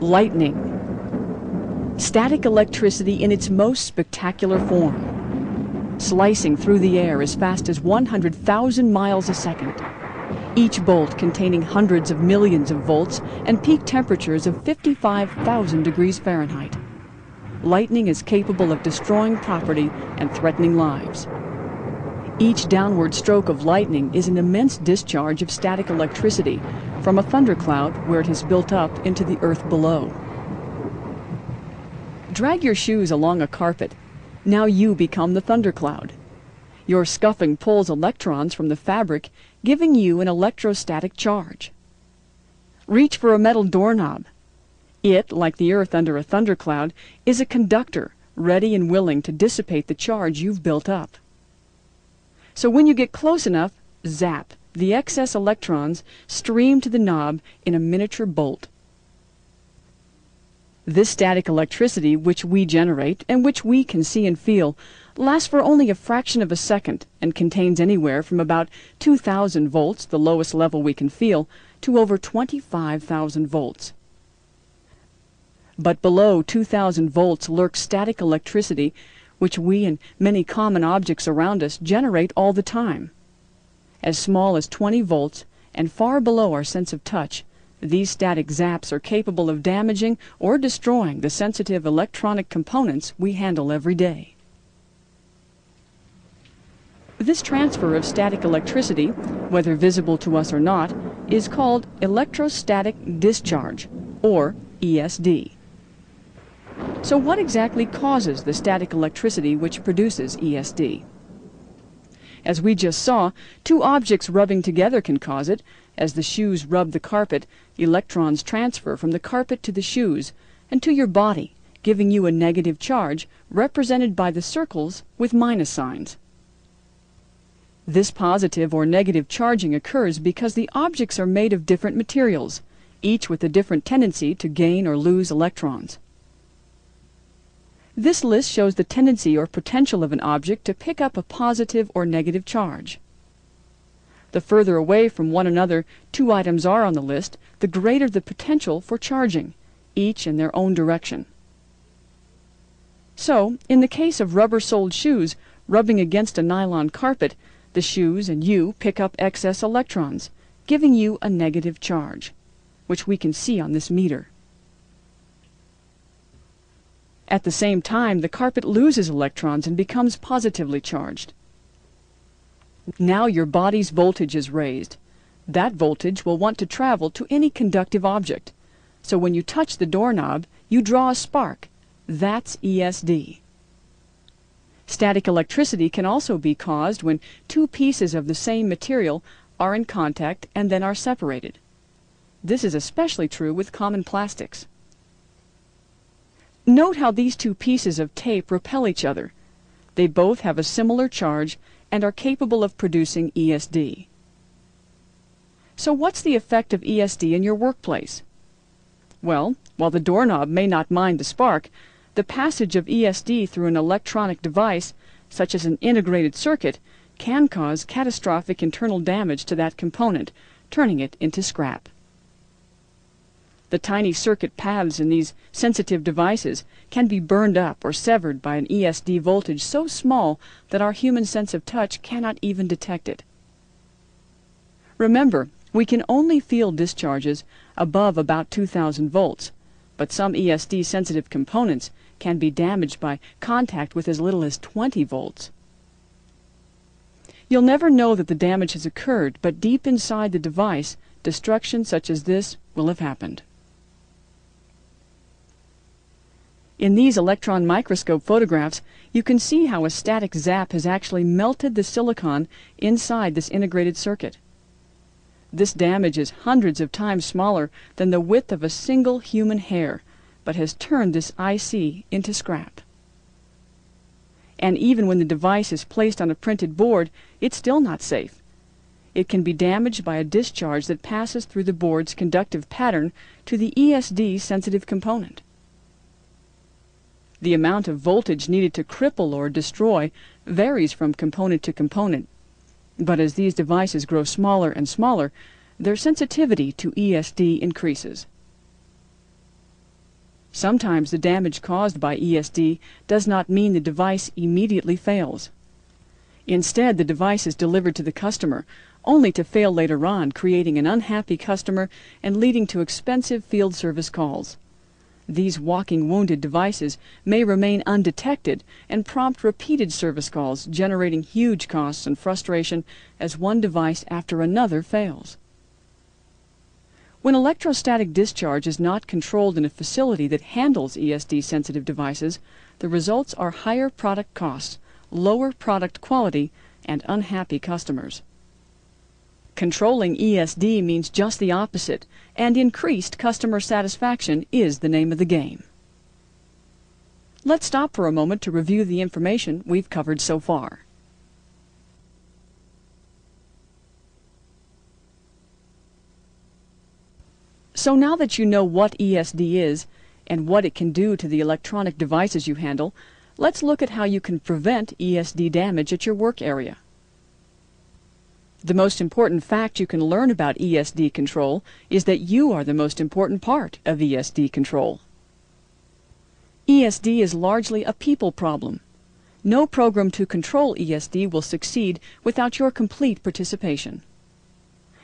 Lightning. Static electricity in its most spectacular form, slicing through the air as fast as 100,000 miles a second. Each bolt containing hundreds of millions of volts and peak temperatures of 55,000 degrees Fahrenheit. Lightning is capable of destroying property and threatening lives. Each downward stroke of lightning is an immense discharge of static electricity from a thundercloud where it has built up into the earth below. Drag your shoes along a carpet. Now you become the thundercloud. Your scuffing pulls electrons from the fabric, giving you an electrostatic charge. Reach for a metal doorknob. It, like the earth under a thundercloud, is a conductor, ready and willing to dissipate the charge you've built up. So when you get close enough, zap, the excess electrons stream to the knob in a miniature bolt. This static electricity, which we generate and which we can see and feel, lasts for only a fraction of a second and contains anywhere from about 2,000 volts, the lowest level we can feel, to over 25,000 volts. But below 2,000 volts lurks static electricity, which we and many common objects around us generate all the time. As small as 20 volts and far below our sense of touch, these static zaps are capable of damaging or destroying the sensitive electronic components we handle every day. This transfer of static electricity, whether visible to us or not, is called electrostatic discharge, or ESD. So what exactly causes the static electricity which produces ESD? As we just saw, two objects rubbing together can cause it. As the shoes rub the carpet, electrons transfer from the carpet to the shoes and to your body, giving you a negative charge represented by the circles with minus signs. This positive or negative charging occurs because the objects are made of different materials, each with a different tendency to gain or lose electrons. This list shows the tendency or potential of an object to pick up a positive or negative charge. The further away from one another two items are on the list, the greater the potential for charging, each in their own direction. So, in the case of rubber-soled shoes rubbing against a nylon carpet, the shoes and you pick up excess electrons, giving you a negative charge, which we can see on this meter. At the same time, the carpet loses electrons and becomes positively charged. Now your body's voltage is raised. That voltage will want to travel to any conductive object. So when you touch the doorknob, you draw a spark. That's ESD. Static electricity can also be caused when two pieces of the same material are in contact and then are separated. This is especially true with common plastics. Note how these two pieces of tape repel each other. They both have a similar charge and are capable of producing ESD. So what's the effect of ESD in your workplace? Well, while the doorknob may not mind the spark, the passage of ESD through an electronic device, such as an integrated circuit, can cause catastrophic internal damage to that component, turning it into scrap. The tiny circuit paths in these sensitive devices can be burned up or severed by an ESD voltage so small that our human sense of touch cannot even detect it. Remember, we can only feel discharges above about 2,000 volts, but some ESD-sensitive components can be damaged by contact with as little as 20 volts. You'll never know that the damage has occurred, but deep inside the device, destruction such as this will have happened. In these electron microscope photographs, you can see how a static zap has actually melted the silicon inside this integrated circuit. This damage is hundreds of times smaller than the width of a single human hair, but has turned this IC into scrap. And even when the device is placed on a printed board, it's still not safe. It can be damaged by a discharge that passes through the board's conductive pattern to the ESD-sensitive component. The amount of voltage needed to cripple or destroy varies from component to component, but as these devices grow smaller and smaller, their sensitivity to ESD increases. Sometimes the damage caused by ESD does not mean the device immediately fails. Instead, the device is delivered to the customer, only to fail later on, creating an unhappy customer and leading to expensive field service calls. These walking wounded devices may remain undetected and prompt repeated service calls, generating huge costs and frustration as one device after another fails. When electrostatic discharge is not controlled in a facility that handles ESD-sensitive devices, the results are higher product costs, lower product quality, and unhappy customers. Controlling ESD means just the opposite, and increased customer satisfaction is the name of the game. Let's stop for a moment to review the information we've covered so far. So now that you know what ESD is and what it can do to the electronic devices you handle, let's look at how you can prevent ESD damage at your work area. The most important fact you can learn about ESD control is that you are the most important part of ESD control. ESD is largely a people problem. No program to control ESD will succeed without your complete participation.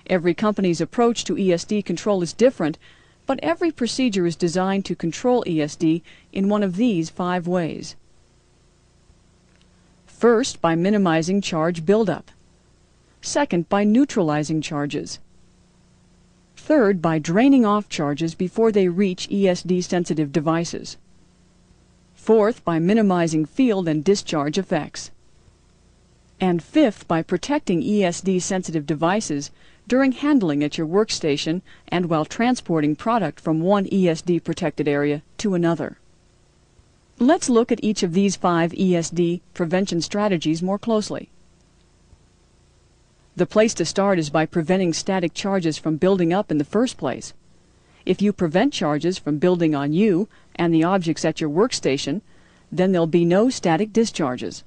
Every company's approach to ESD control is different, but every procedure is designed to control ESD in one of these 5 ways. First, by minimizing charge buildup. Second, by neutralizing charges. Third, by draining off charges before they reach ESD-sensitive devices. Fourth, by minimizing field and discharge effects. And fifth, by protecting ESD-sensitive devices during handling at your workstation and while transporting product from one ESD-protected area to another. Let's look at each of these 5 ESD prevention strategies more closely. The place to start is by preventing static charges from building up in the first place. If you prevent charges from building on you and the objects at your workstation, then there'll be no static discharges.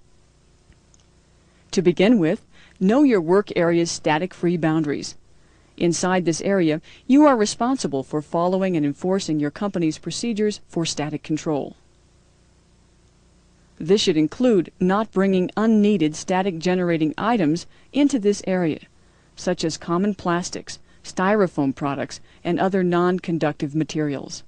To begin with, know your work area's static-free boundaries. Inside this area, you are responsible for following and enforcing your company's procedures for static control. This should include not bringing unneeded static-generating items into this area, such as common plastics, styrofoam products, and other non-conductive materials.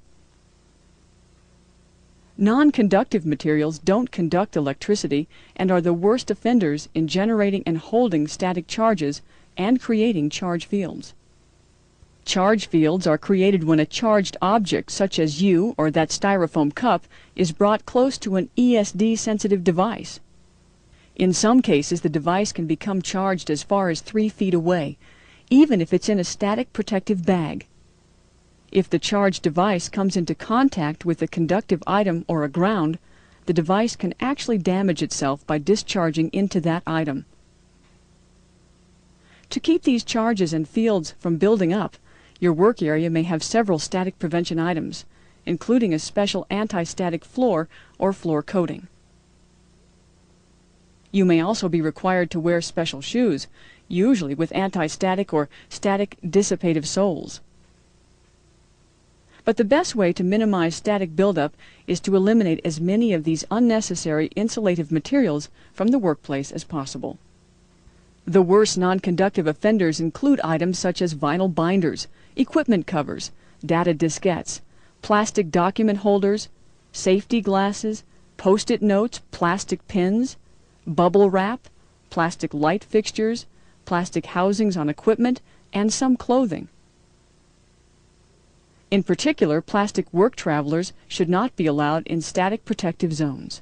Non-conductive materials don't conduct electricity and are the worst offenders in generating and holding static charges and creating charge fields. Charge fields are created when a charged object, such as you or that styrofoam cup, is brought close to an ESD-sensitive device. In some cases, the device can become charged as far as 3 feet away, even if it's in a static protective bag. If the charged device comes into contact with a conductive item or a ground, the device can actually damage itself by discharging into that item. To keep these charges and fields from building up, your work area may have several static prevention items, including a special anti-static floor or floor coating. You may also be required to wear special shoes, usually with anti-static or static dissipative soles. But the best way to minimize static buildup is to eliminate as many of these unnecessary insulative materials from the workplace as possible. The worst non-conductive offenders include items such as vinyl binders, equipment covers, data diskettes, plastic document holders, safety glasses, post-it notes, plastic pins, bubble wrap, plastic light fixtures, plastic housings on equipment, and some clothing. In particular, plastic work travelers should not be allowed in static protective zones.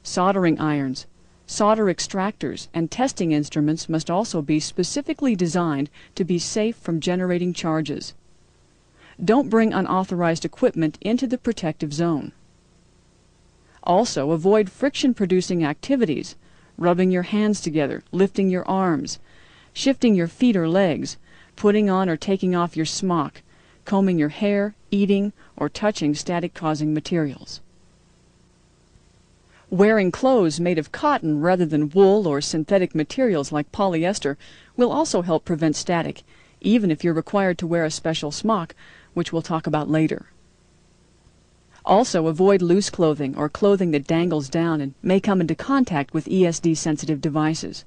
Soldering irons, solder extractors, and testing instruments must also be specifically designed to be safe from generating charges. Don't bring unauthorized equipment into the protective zone. Also, avoid friction-producing activities, rubbing your hands together, lifting your arms, shifting your feet or legs, putting on or taking off your smock, combing your hair, eating, or touching static-causing materials. Wearing clothes made of cotton rather than wool or synthetic materials like polyester will also help prevent static, even if you're required to wear a special smock, which we'll talk about later. Also, avoid loose clothing or clothing that dangles down and may come into contact with ESD-sensitive devices.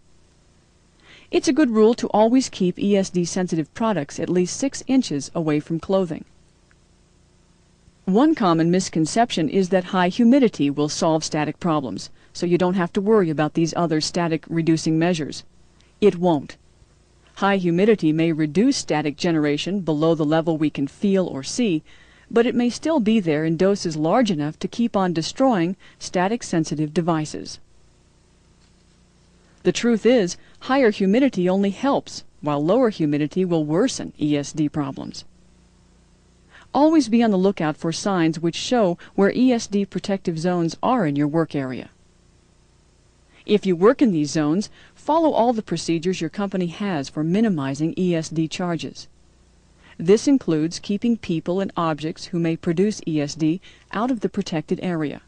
It's a good rule to always keep ESD-sensitive products at least 6 inches away from clothing. One common misconception is that high humidity will solve static problems, so you don't have to worry about these other static reducing measures. It won't. High humidity may reduce static generation below the level we can feel or see, but it may still be there in doses large enough to keep on destroying static-sensitive devices. The truth is, higher humidity only helps, while lower humidity will worsen ESD problems. Always be on the lookout for signs which show where ESD protective zones are in your work area. If you work in these zones, follow all the procedures your company has for minimizing ESD charges. This includes keeping people and objects who may produce ESD out of the protected area.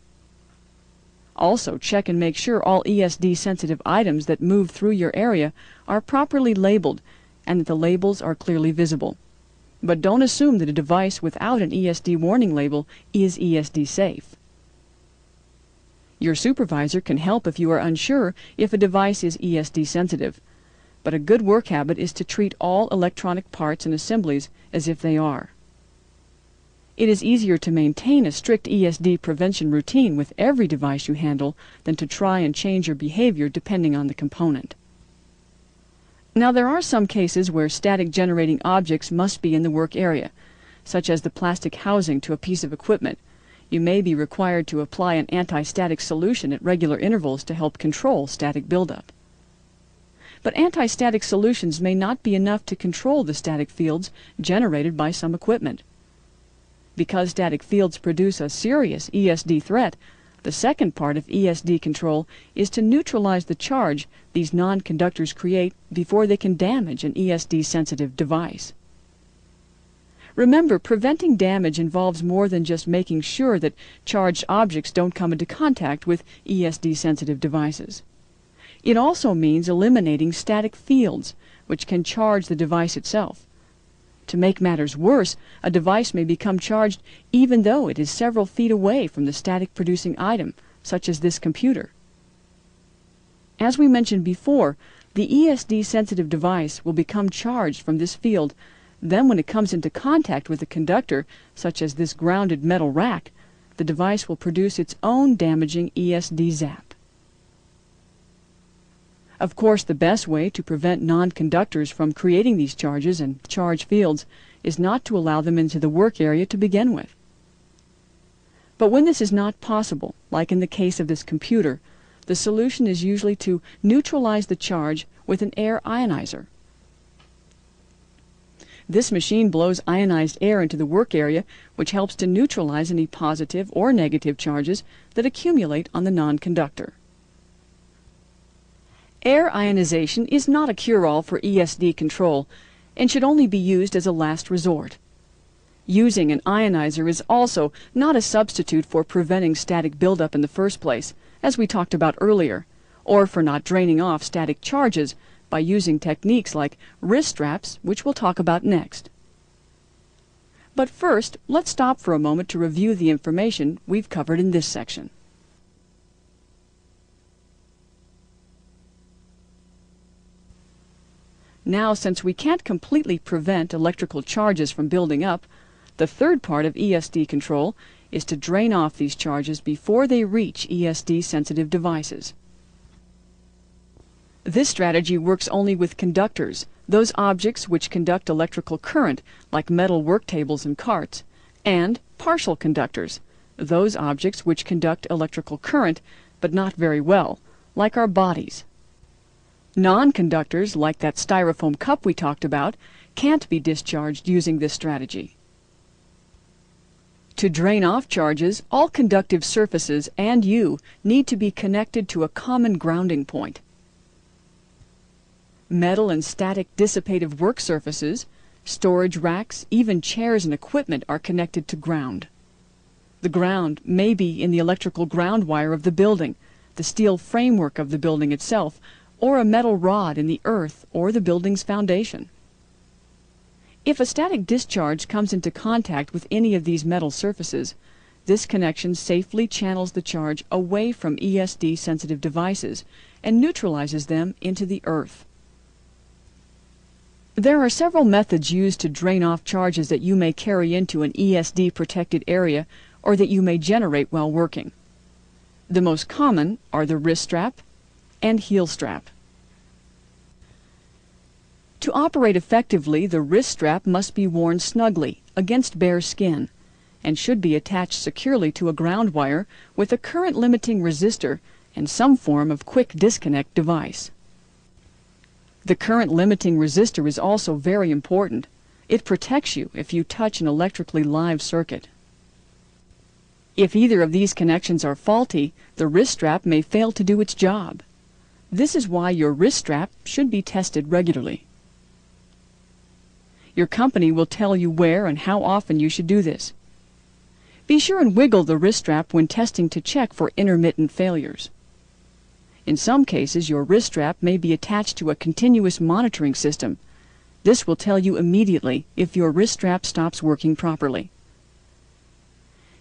Also, check and make sure all ESD-sensitive items that move through your area are properly labeled and that the labels are clearly visible. But don't assume that a device without an ESD warning label is ESD safe. Your supervisor can help if you are unsure if a device is ESD sensitive, but a good work habit is to treat all electronic parts and assemblies as if they are. It is easier to maintain a strict ESD prevention routine with every device you handle than to try and change your behavior depending on the component. Now, there are some cases where static generating objects must be in the work area, such as the plastic housing to a piece of equipment. You may be required to apply an anti-static solution at regular intervals to help control static buildup. But anti-static solutions may not be enough to control the static fields generated by some equipment. Because static fields produce a serious ESD threat, the second part of ESD control is to neutralize the charge these non-conductors create before they can damage an ESD-sensitive device. Remember, preventing damage involves more than just making sure that charged objects don't come into contact with ESD-sensitive devices. It also means eliminating static fields, which can charge the device itself. To make matters worse, a device may become charged even though it is several feet away from the static-producing item, such as this computer. As we mentioned before, the ESD-sensitive device will become charged from this field. Then when it comes into contact with a conductor, such as this grounded metal rack, the device will produce its own damaging ESD zap. Of course, the best way to prevent non-conductors from creating these charges and charge fields is not to allow them into the work area to begin with. But when this is not possible, like in the case of this computer, the solution is usually to neutralize the charge with an air ionizer. This machine blows ionized air into the work area, which helps to neutralize any positive or negative charges that accumulate on the non-conductor. Air ionization is not a cure-all for ESD control and should only be used as a last resort. Using an ionizer is also not a substitute for preventing static buildup in the first place, as we talked about earlier, or for not draining off static charges by using techniques like wrist straps, which we'll talk about next. But first, let's stop for a moment to review the information we've covered in this section. Now, since we can't completely prevent electrical charges from building up, the third part of ESD control is to drain off these charges before they reach ESD-sensitive devices. This strategy works only with conductors, those objects which conduct electrical current, like metal work tables and carts, and partial conductors, those objects which conduct electrical current, but not very well, like our bodies. Non-conductors, like that styrofoam cup we talked about, can't be discharged using this strategy. To drain off charges, all conductive surfaces and you need to be connected to a common grounding point. Metal and static dissipative work surfaces, storage racks, even chairs and equipment are connected to ground. The ground may be in the electrical ground wire of the building, the steel framework of the building itself, or a metal rod in the earth or the building's foundation. If a static discharge comes into contact with any of these metal surfaces, This connection safely channels the charge away from ESD-sensitive devices and neutralizes them into the earth. There are several methods used to drain off charges that you may carry into an ESD-protected area or that you may generate while working. The most common are the wrist strap and heel strap. To operate effectively, the wrist strap must be worn snugly against bare skin and should be attached securely to a ground wire with a current-limiting resistor and some form of quick disconnect device. The current-limiting resistor is also very important. It protects you if you touch an electrically live circuit. If either of these connections are faulty, the wrist strap may fail to do its job. This is why your wrist strap should be tested regularly. Your company will tell you where and how often you should do this. Be sure and wiggle the wrist strap when testing to check for intermittent failures. In some cases, your wrist strap may be attached to a continuous monitoring system. This will tell you immediately if your wrist strap stops working properly.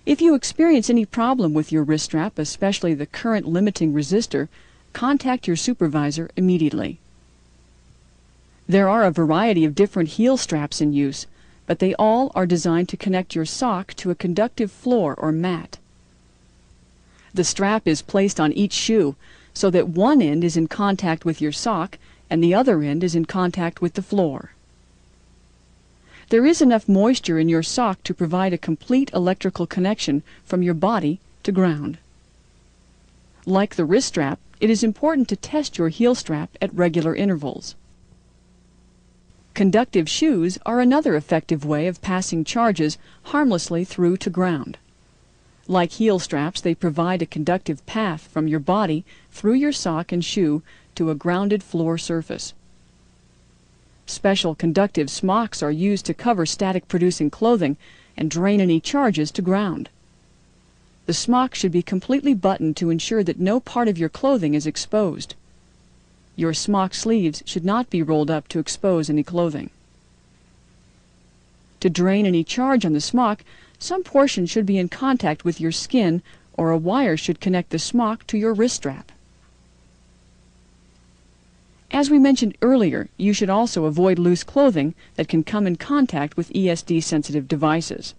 If you experience any problem with your wrist strap, especially the current limiting resistor, contact your supervisor immediately. There are a variety of different heel straps in use, but they all are designed to connect your sock to a conductive floor or mat. The strap is placed on each shoe so that one end is in contact with your sock and the other end is in contact with the floor. There is enough moisture in your sock to provide a complete electrical connection from your body to ground. Like the wrist strap, it is important to test your heel strap at regular intervals. Conductive shoes are another effective way of passing charges harmlessly through to ground. Like heel straps, they provide a conductive path from your body through your sock and shoe to a grounded floor surface. Special conductive smocks are used to cover static-producing clothing and drain any charges to ground. The smock should be completely buttoned to ensure that no part of your clothing is exposed. Your smock sleeves should not be rolled up to expose any clothing. To drain any charge on the smock, some portion should be in contact with your skin or a wire should connect the smock to your wrist strap. As we mentioned earlier, you should also avoid loose clothing that can come in contact with ESD-sensitive devices.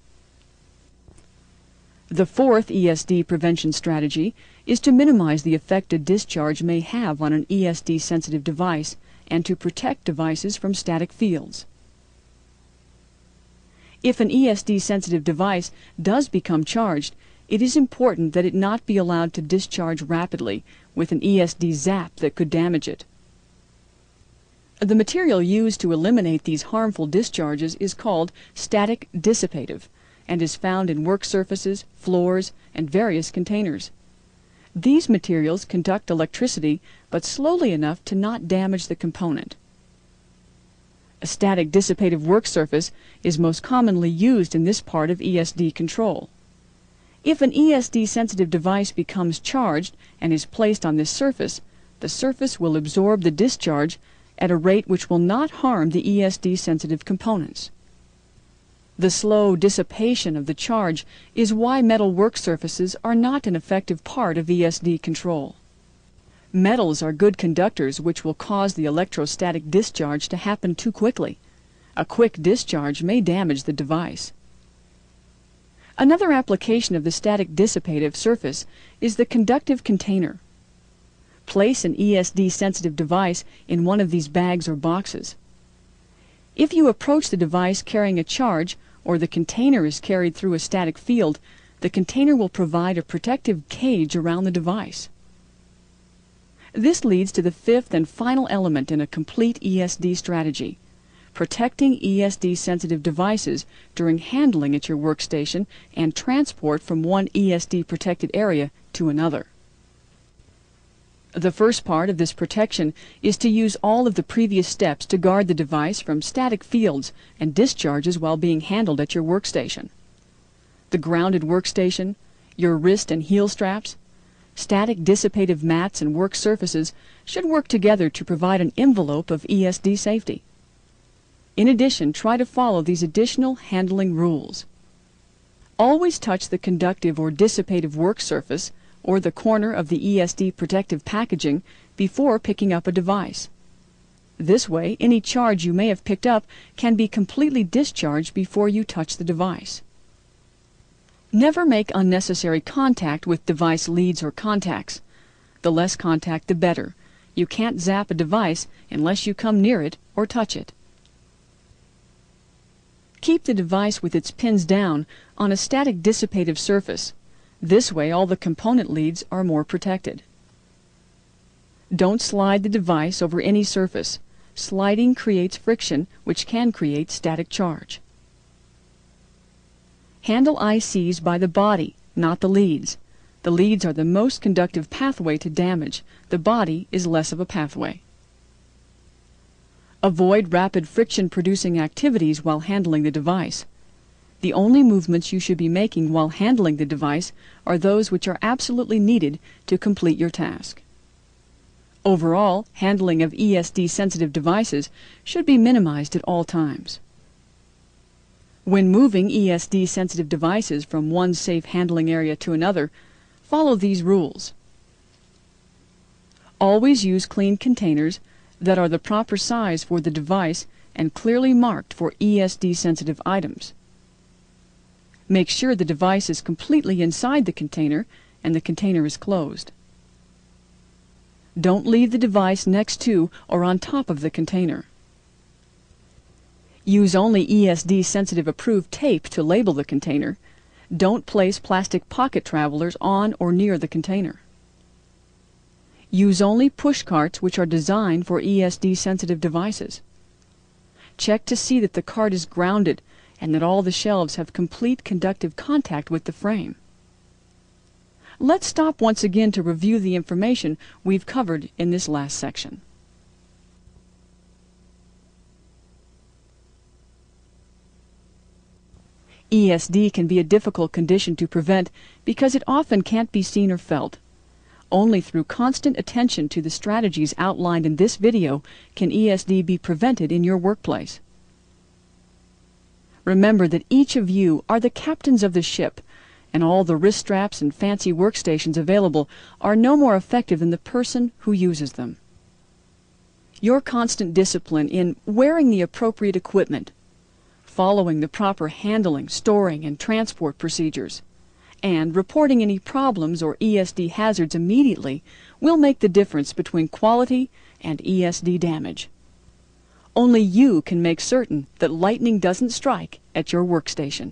The fourth ESD prevention strategy is to minimize the effect a discharge may have on an ESD-sensitive device and to protect devices from static fields. If an ESD-sensitive device does become charged, it is important that it not be allowed to discharge rapidly with an ESD zap that could damage it. The material used to eliminate these harmful discharges is called static dissipative and is found in work surfaces, floors, and various containers. These materials conduct electricity, but slowly enough to not damage the component. A static dissipative work surface is most commonly used in this part of ESD control. If an ESD-sensitive device becomes charged and is placed on this surface, the surface will absorb the discharge at a rate which will not harm the ESD-sensitive components. The slow dissipation of the charge is why metal work surfaces are not an effective part of ESD control. Metals are good conductors which will cause the electrostatic discharge to happen too quickly. A quick discharge may damage the device. Another application of the static dissipative surface is the conductive container. Place an ESD-sensitive device in one of these bags or boxes. If you approach the device carrying a charge or the container is carried through a static field, the container will provide a protective cage around the device. This leads to the fifth and final element in a complete ESD strategy: protecting ESD-sensitive devices during handling at your workstation and transport from one ESD-protected area to another. The first part of this protection is to use all of the previous steps to guard the device from static fields and discharges while being handled at your workstation. The grounded workstation, your wrist and heel straps, static dissipative mats and work surfaces should work together to provide an envelope of ESD safety. In addition, try to follow these additional handling rules. Always touch the conductive or dissipative work surface or the corner of the ESD protective packaging before picking up a device. This way, any charge you may have picked up can be completely discharged before you touch the device. Never make unnecessary contact with device leads or contacts. The less contact, the better. You can't zap a device unless you come near it or touch it. Keep the device with its pins down on a static dissipative surface. This way, all the component leads are more protected. Don't slide the device over any surface. Sliding creates friction, which can create static charge. Handle ICs by the body, not the leads. The leads are the most conductive pathway to damage. The body is less of a pathway. Avoid rapid friction-producing activities while handling the device. The only movements you should be making while handling the device are those which are absolutely needed to complete your task. Overall, handling of ESD-sensitive devices should be minimized at all times. When moving ESD-sensitive devices from one safe handling area to another, follow these rules. Always use clean containers that are the proper size for the device and clearly marked for ESD-sensitive items. Make sure the device is completely inside the container and the container is closed. Don't leave the device next to or on top of the container. Use only ESD-sensitive approved tape to label the container. Don't place plastic pocket travelers on or near the container. Use only push carts which are designed for ESD-sensitive devices. Check to see that the cart is grounded and that all the shelves have complete conductive contact with the frame. Let's stop once again to review the information we've covered in this last section. ESD can be a difficult condition to prevent because it often can't be seen or felt. Only through constant attention to the strategies outlined in this video can ESD be prevented in your workplace. Remember that each of you are the captains of the ship, and all the wrist straps and fancy workstations available are no more effective than the person who uses them. Your constant discipline in wearing the appropriate equipment, following the proper handling, storing, and transport procedures, and reporting any problems or ESD hazards immediately will make the difference between quality and ESD damage. Only you can make certain that lightning doesn't strike at your workstation.